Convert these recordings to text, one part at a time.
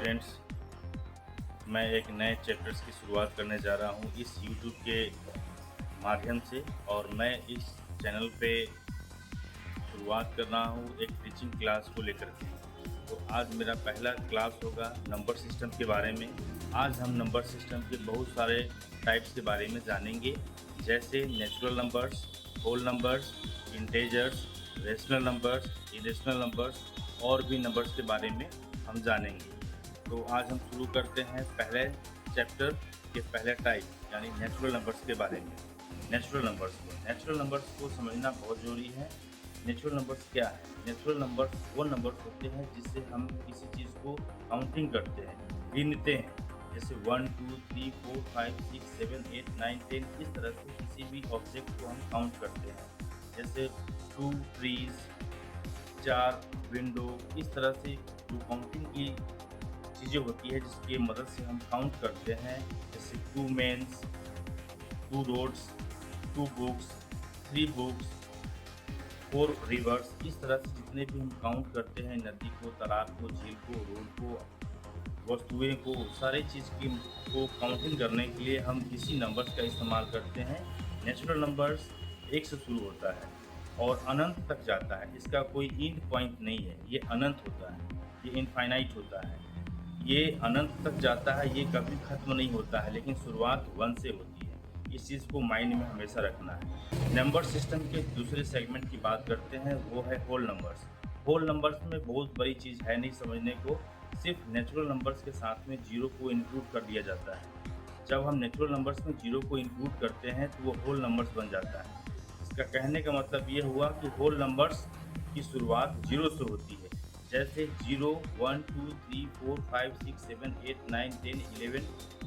Students, मैं एक नए चैप्टर्स की शुरुआत करने जा रहा हूँ इस यूट्यूब के माध्यम से। और मैं इस चैनल पे शुरुआत कर रहा हूँ एक टीचिंग क्लास को लेकर के। तो आज मेरा पहला क्लास होगा नंबर सिस्टम के बारे में। आज हम नंबर सिस्टम के बहुत सारे टाइप्स के बारे में जानेंगे, जैसे natural numbers, whole numbers, integers, rational numbers, irrational numbers और भी नंबर्स के बारे में हम जानेंगे। तो आज हम शुरू करते हैं पहले चैप्टर के पहले टाइप यानी नेचुरल नंबर्स के बारे में। नेचुरल नंबर्स को समझना बहुत ज़रूरी है। नेचुरल नंबर्स क्या है? नेचुरल नंबर्स वो नंबर्स होते हैं जिससे हम किसी चीज़ को काउंटिंग करते हैं, गिनते हैं। जैसे 1 2 3 4 5 6 7 8 9 10 इस तरह से किसी भी ऑब्जेक्ट को हम काउंट करते हैं। जैसे 2 ट्रीज, 4 विंडो, इस तरह से जो काउंटिंग की चीज़ें होती है जिसकी मदद से हम काउंट करते हैं। जैसे 2 mens, 2 roads, 2 books, 3 books, 4 rivers, इस तरह से जितने भी हम काउंट करते हैं, नदी को, तालाब को, झील को, रोड को, वस्तुएं को, सारी चीज़ की को काउंटिंग करने के लिए हम इसी नंबर्स का इस्तेमाल करते हैं। नेचुरल नंबर्स 1 से शुरू होता है और अनंत तक जाता है। इसका कोई एंड पॉइंट नहीं है, ये अनंत होता है, ये इनफाइनाइट होता है, ये अनंत तक जाता है, ये कभी ख़त्म नहीं होता है, लेकिन शुरुआत 1 से होती है। इस चीज़ को माइंड में हमेशा रखना है। नंबर सिस्टम के दूसरे सेगमेंट की बात करते हैं, वो है होल नंबर्स। होल नंबर्स में बहुत बड़ी चीज़ है नहीं समझने को, सिर्फ नेचुरल नंबर्स के साथ में जीरो को इंक्लूड कर दिया जाता है। जब हम नेचुरल नंबर्स में जीरो को इंक्लूड करते हैं तो वो होल नंबर्स बन जाता है। इसका कहने का मतलब ये हुआ कि होल नंबर्स की शुरुआत जीरो से होती है। जैसे 0 1 2 3 4 5 6 7 8 9 10 11,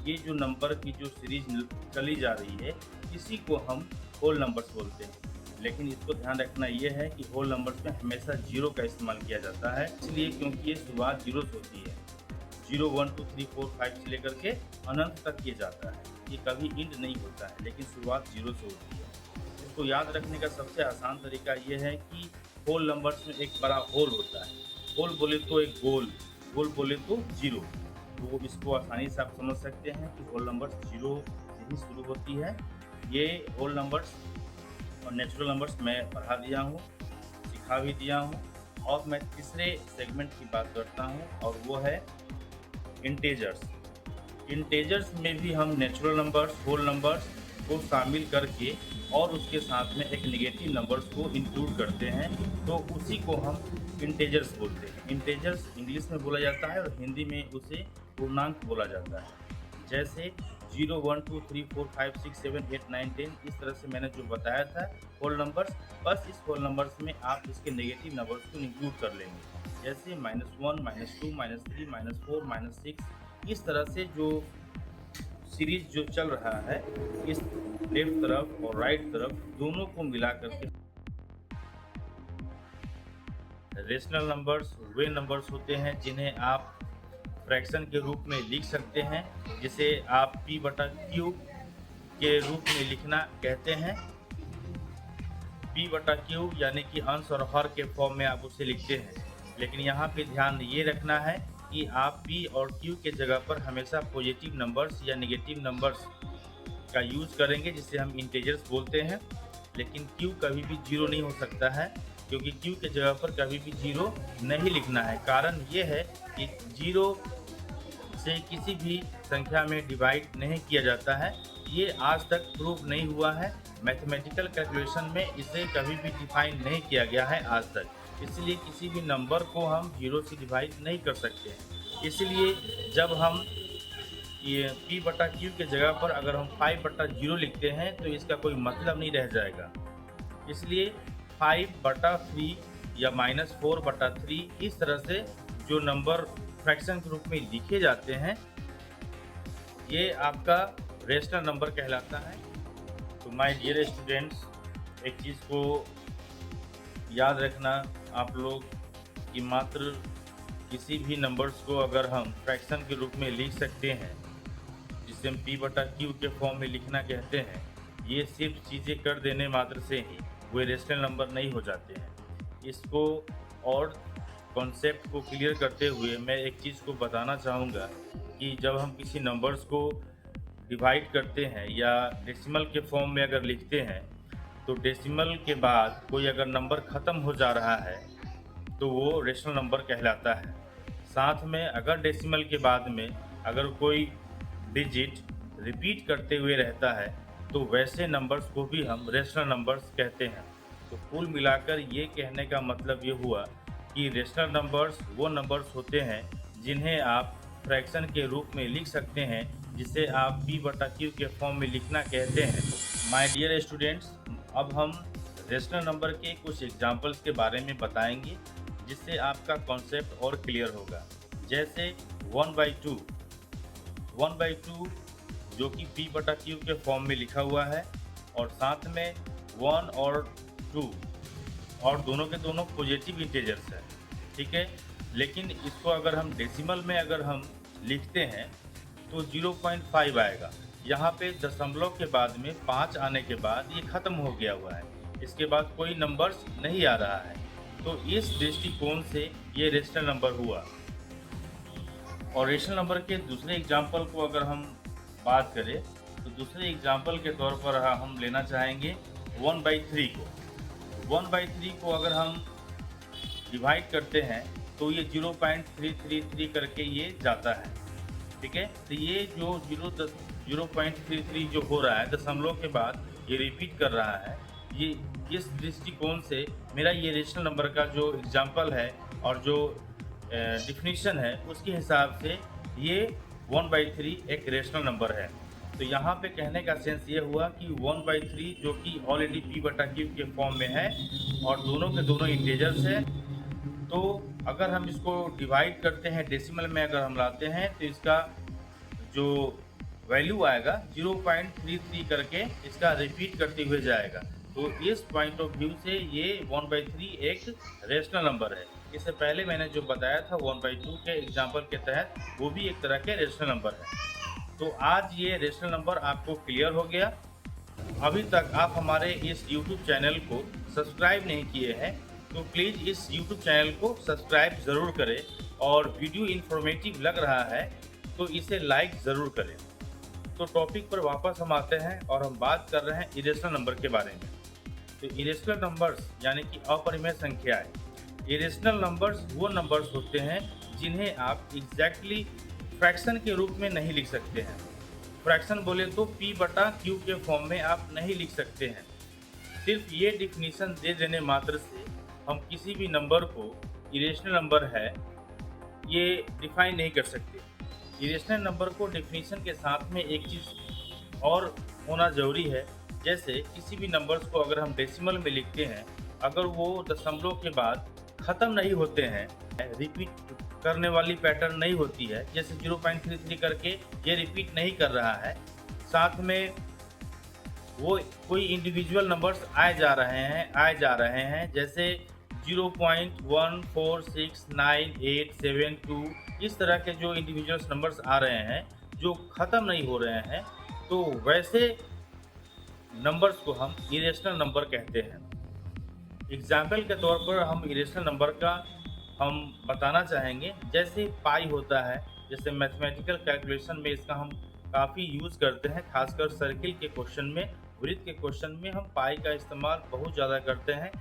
ये जो नंबर की जो सीरीज चली जा रही है, इसी को हम होल नंबर्स बोलते हैं। लेकिन इसको ध्यान रखना ये है कि होल नंबर्स में हमेशा जीरो का इस्तेमाल किया जाता है, इसलिए क्योंकि ये शुरुआत जीरो से होती है। 0 1 2 3 4 5 से लेकर के अनंत तक किया जाता है। ये कभी इंड नहीं होता है, लेकिन शुरुआत जीरो से होती है। इसको याद रखने का सबसे आसान तरीका ये है कि होल नंबर्स में एक बड़ा होल होता है। होल बोले तो एक गोल, गोल बोले तो जीरो। तो इसको आसानी से आप समझ सकते हैं कि होल नंबर्स जीरो से ही शुरू होती है। ये होल नंबर्स और नेचुरल नंबर्स मैं पढ़ा दिया हूँ, सिखा भी दिया हूँ। और मैं तीसरे सेगमेंट की बात करता हूँ और वो है इंटेजर्स। इंटेजर्स में भी हम नेचुरल नंबर्स, होल नंबर्स को शामिल करके और उसके साथ में एक नेगेटिव नंबर्स को इंक्लूड करते हैं, तो उसी को हम इंटेजर्स बोलते हैं। इंटेजर्स इंग्लिश में बोला जाता है और हिंदी में उसे पूर्णांक बोला जाता है। जैसे 0 1 2 3 4 5 6 7 8 9 10, इस तरह से मैंने जो बताया था होल नंबर्स, बस इस होल नंबर्स में आप इसके नेगेटिव नंबर्स को इंक्लूड कर लेंगे। जैसे -1 -2 -3 -4 -6, इस तरह से जो सीरीज जो चल रहा है, इस लेफ्ट तरफ और राइट तरफ दोनों को मिला करके रेशनल नंबर्स वे नंबर्स होते हैं जिन्हें आप फ्रैक्शन के रूप में लिख सकते हैं, जिसे आप p/q के रूप में लिखना कहते हैं। p/q यानी कि अंश और हर के फॉर्म में आप उसे लिखते हैं। लेकिन यहाँ पे ध्यान ये रखना है कि आप p और q के जगह पर हमेशा पॉजिटिव नंबर्स या नेगेटिव नंबर्स का यूज़ करेंगे, जिसे हम इंटेजर्स बोलते हैं। लेकिन q कभी भी जीरो नहीं हो सकता है, क्योंकि q के जगह पर कभी भी जीरो नहीं लिखना है। कारण ये है कि जीरो से किसी भी संख्या में डिवाइड नहीं किया जाता है। ये आज तक प्रूव नहीं हुआ है, मैथमेटिकल कैलकुलेशन में इसे कभी भी डिफाइन नहीं किया गया है आज तक। इसलिए किसी भी नंबर को हम जीरो से डिवाइड नहीं कर सकते हैं। इसलिए जब हम ये p/q के जगह पर अगर हम 5/0 लिखते हैं तो इसका कोई मतलब नहीं रह जाएगा। इसलिए 5/3 या -4/3, इस तरह से जो नंबर फ्रैक्शन के रूप में लिखे जाते हैं, ये आपका रेशनल नंबर कहलाता है। तो माय डियर स्टूडेंट्स, एक चीज़ को याद रखना आप लोग कि मात्र किसी भी नंबर्स को अगर हम फ्रैक्शन के रूप में लिख सकते हैं, जिसे हम p/q के फॉर्म में लिखना कहते हैं, ये सिर्फ चीज़ें कर देने मात्र से ही वे रेशनल नंबर नहीं हो जाते हैं। इसको और कॉन्सेप्ट को क्लियर करते हुए मैं एक चीज़ को बताना चाहूँगा कि जब हम किसी नंबर्स को डिवाइड करते हैं या डेसिमल के फॉर्म में अगर लिखते हैं, तो डेसिमल के बाद कोई अगर नंबर ख़त्म हो जा रहा है तो वो रेशनल नंबर कहलाता है। साथ में अगर डेसिमल के बाद में अगर कोई डिजिट रिपीट करते हुए रहता है तो वैसे नंबर्स को भी हम रेशनल नंबर्स कहते हैं। तो कुल मिलाकर ये कहने का मतलब ये हुआ कि रेशनल नंबर्स वो नंबर्स होते हैं जिन्हें आप फ्रैक्शन के रूप में लिख सकते हैं, जिसे आप p/q के फॉर्म में लिखना कहते हैं। माय डियर स्टूडेंट्स, अब हम रेशनल नंबर के कुछ एग्जांपल्स के बारे में बताएंगे जिससे आपका कॉन्सेप्ट और क्लियर होगा। जैसे 1/2 जो कि p/q के फॉर्म में लिखा हुआ है और साथ में 1 और 2 और दोनों के दोनों पॉजिटिव इंटीजर्स है, ठीक है। लेकिन इसको अगर हम डेसिमल में अगर हम लिखते हैं तो 0.5 आएगा। यहाँ पे दशमलव के बाद में 5 आने के बाद ये ख़त्म हो गया हुआ है, इसके बाद कोई नंबर्स नहीं आ रहा है। तो इस दृष्टिकोण से ये रेशनल नंबर हुआ। और रेशनल नंबर के दूसरे एग्जाम्पल को अगर हम बात करें तो दूसरे एग्जाम्पल के तौर पर हम लेना चाहेंगे 1/3 को। 1/3 को अगर हम डिवाइड करते हैं तो ये 0.333 करके ये जाता है, ठीक है। तो ये जो 0.33 जो हो रहा है दशमलव के बाद ये रिपीट कर रहा है, ये इस दृष्टिकोण से मेरा ये रेशनल नंबर का जो एग्जाम्पल है और जो डिफिनीशन है उसके हिसाब से ये 1/3 एक रेशनल नंबर है। तो यहाँ पे कहने का सेंस ये हुआ कि 1/3 जो कि ऑलरेडी p/q के फॉर्म में है और दोनों के दोनों इंटीजर्स है, तो अगर हम इसको डिवाइड करते हैं डेसिमल में अगर हम लाते हैं तो इसका जो वैल्यू आएगा 0.33 करके इसका रिपीट करते हुए जाएगा। तो इस पॉइंट ऑफ व्यू से ये 1/3 एक रेशनल नंबर है। इससे पहले मैंने जो बताया था 1/2 के एग्जाम्पल के तहत, वो भी एक तरह के रेशनल नंबर है। तो आज ये रेशनल नंबर आपको क्लियर हो गया। अभी तक आप हमारे इस YouTube चैनल को सब्सक्राइब नहीं किए हैं तो प्लीज़ इस YouTube चैनल को सब्सक्राइब ज़रूर करें, और वीडियो इन्फॉर्मेटिव लग रहा है तो इसे लाइक ज़रूर करें। तो टॉपिक पर वापस हम आते हैं और हम बात कर रहे हैं इरेशनल नंबर के बारे में। तो इरेशनल नंबर्स यानी कि अपरिमेय संख्याएं। इरेशनल नंबर्स वो नंबर्स होते हैं जिन्हें आप एग्जैक्टली फ्रैक्शन के रूप में नहीं लिख सकते हैं। फ्रैक्शन बोले तो p/q के फॉर्म में आप नहीं लिख सकते हैं। सिर्फ ये डिफिनीशन दे देने मात्र से हम किसी भी नंबर को इरेशनल नंबर है ये डिफाइन नहीं कर सकते। इरेशनल नंबर को डिफिनीशन के साथ में एक चीज़ और होना ज़रूरी है, जैसे किसी भी नंबर्स को अगर हम डेसिमल में लिखते हैं, अगर वो दशमलव के बाद ख़त्म नहीं होते हैं, रिपीट करने वाली पैटर्न नहीं होती है, जैसे 0.33 करके ये रिपीट नहीं कर रहा है, साथ में वो कोई इंडिविजुअल नंबर्स आए जा रहे हैं जैसे 0.146987 इस तरह के जो इंडिविजुअल्स नंबर्स आ रहे हैं जो ख़त्म नहीं हो रहे हैं, तो वैसे नंबर्स को हम इरेशनल नंबर कहते हैं। एग्जाम्पल के तौर पर हम इरेशनल नंबर का हम बताना चाहेंगे, जैसे पाई होता है, जैसे मैथमेटिकल कैलकुलेशन में इसका हम काफ़ी यूज़ करते हैं, खासकर सर्किल के क्वेश्चन में, वृत्त के क्वेश्चन में हम पाई का इस्तेमाल बहुत ज़्यादा करते हैं।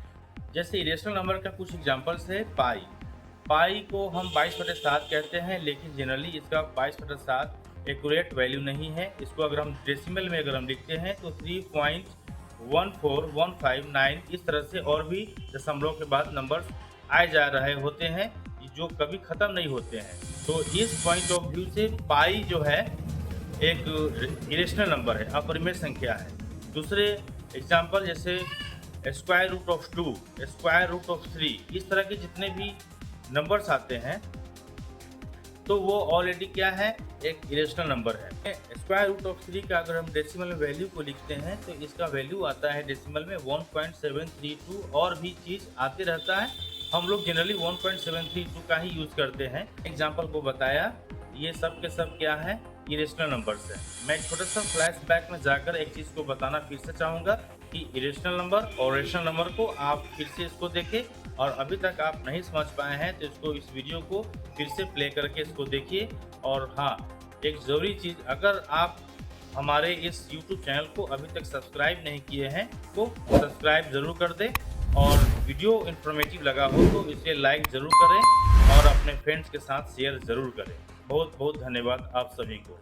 जैसे इरेशनल नंबर का कुछ एग्जांपल्स है पाई को हम 22/7 कहते हैं, लेकिन जनरली इसका 22/7 एक्यूरेट वैल्यू नहीं है। इसको अगर हम डेसिमल में अगर हम लिखते हैं तो 3.14159 इस तरह से और भी दशमलव के बाद नंबर्स आए जा रहे होते हैं जो कभी ख़त्म नहीं होते हैं। तो इस पॉइंट ऑफ व्यू से पाई जो है एक इरेशनल नंबर है, अपरिमेय संख्या है। दूसरे एग्जांपल जैसे square root of 2, square root of 3, इस तरह के जितने भी नंबर्स आते हैं तो वो ऑलरेडी क्या है, एक इरेशनल नंबर है। स्क्वायर रूट ऑफ 3 का अगर हम डेसिमल में वैल्यू को लिखते हैं तो इसका वैल्यू आता है डेसिमल में 1.732, और भी चीज़ आते रहता है, हम लोग जनरली 1.732 का ही यूज़ करते हैं। एग्जाम्पल को बताया, ये सब के सब क्या है, इरेशनल नंबर्स है। मैं एक छोटा सा फ्लैशबैक में जाकर एक चीज़ को बताना फिर से चाहूँगा कि इरेशनल नंबर और रेशनल नंबर को आप फिर से इसको देखें और अभी तक आप नहीं समझ पाए हैं तो इस वीडियो को फिर से प्ले करके इसको देखिए। और हाँ, एक ज़रूरी चीज़, अगर आप हमारे इस YouTube चैनल को अभी तक सब्सक्राइब नहीं किए हैं तो सब्सक्राइब ज़रूर कर दें, और वीडियो इन्फॉर्मेटिव लगा हो तो इसे लाइक ज़रूर करें और अपने फ्रेंड्स के साथ शेयर ज़रूर करें। बहुत बहुत धन्यवाद आप सभी को।